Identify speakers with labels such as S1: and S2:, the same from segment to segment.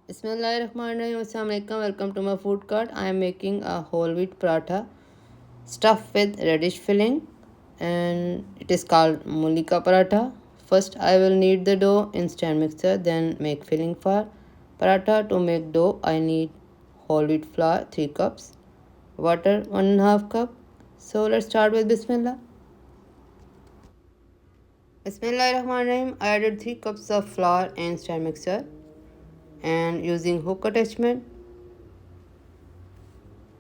S1: Bismillahirrahmanirrahim. Assalamualaikum. Welcome to my food cart. I am making a whole wheat paratha stuffed with radish filling, and it is called Mooli ka paratha. First, I will knead the dough in stand mixer, then make filling for paratha. To make dough, I need whole wheat flour 3 cups, water 1.5 cup. So let's start with Bismillah. Bismillahirrahmanirrahim. I added 3 cups of flour in stand mixer and using hook attachment.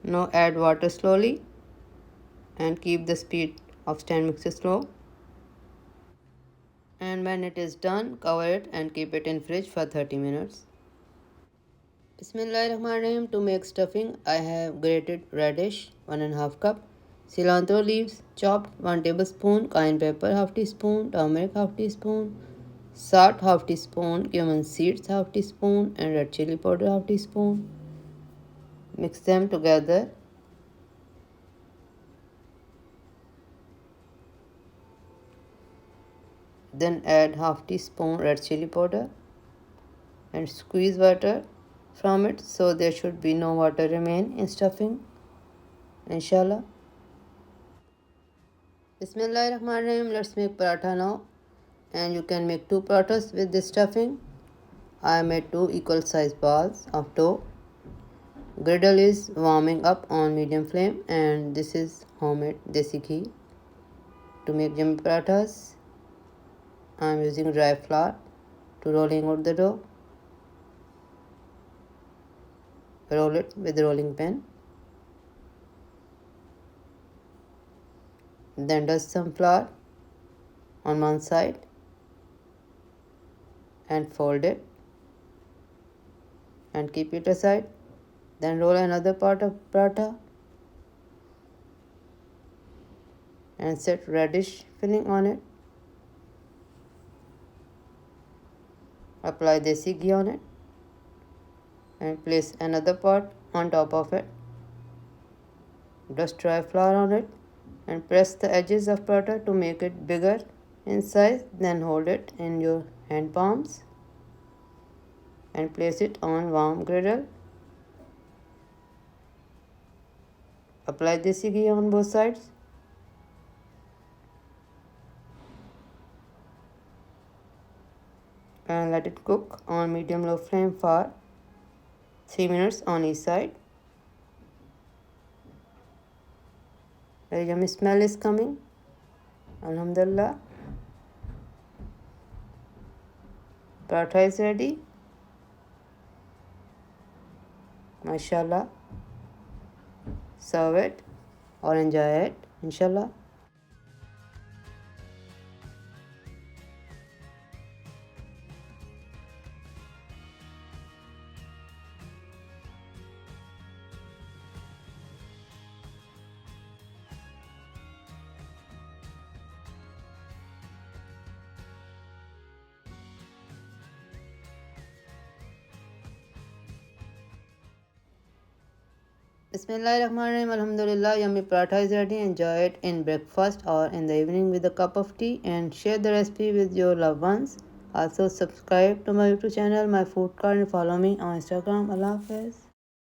S1: Now add water slowly and keep the speed of stand mixer slow. And when it is done, cover it and keep it in fridge for 30 minutes. Bismillahirrahmanirrahim. To make stuffing, I have grated radish 1.5 cup, cilantro leaves chopped 1 tablespoon, cayenne pepper half teaspoon, turmeric half teaspoon, salt half teaspoon, cumin seeds half teaspoon, and red chili powder half teaspoon. Mix them together. Then add half teaspoon red chili powder and squeeze water from it, so there should be no water remain in stuffing, inshallah. Bismillahirrahmanirrahim. Let's make paratha now, and you can make 2 parathas with this stuffing. I made 2 equal size balls of dough. Griddle is warming up on medium flame, and this is homemade desi ghee. To make yummy parathas, I am using dry flour to rolling out the dough. Roll it with rolling pin. Then dust some flour on one side and fold it and keep it aside. Then roll another part of paratha and set radish filling on it. Apply desi ghee on it and place another part on top of it. Dust dry flour on it and press the edges of paratha to make it bigger in size. Then hold it in your hand palms and place it on warm griddle. Apply desi ghee on both sides. And let it cook on medium-low flame for 3 minutes on each side. Very yummy smell is coming. Alhamdulillah. Paratha is ready. MashaAllah. Serve it or enjoy it, inshallah. Bismillahirrahmanirrahim. Alhamdulillah. Yummy paratha is ready. Enjoy it in breakfast or in the evening with a cup of tea, and share the recipe with your loved ones. Also subscribe to my YouTube channel, my food cart, and follow me on Instagram. Allah Hafiz.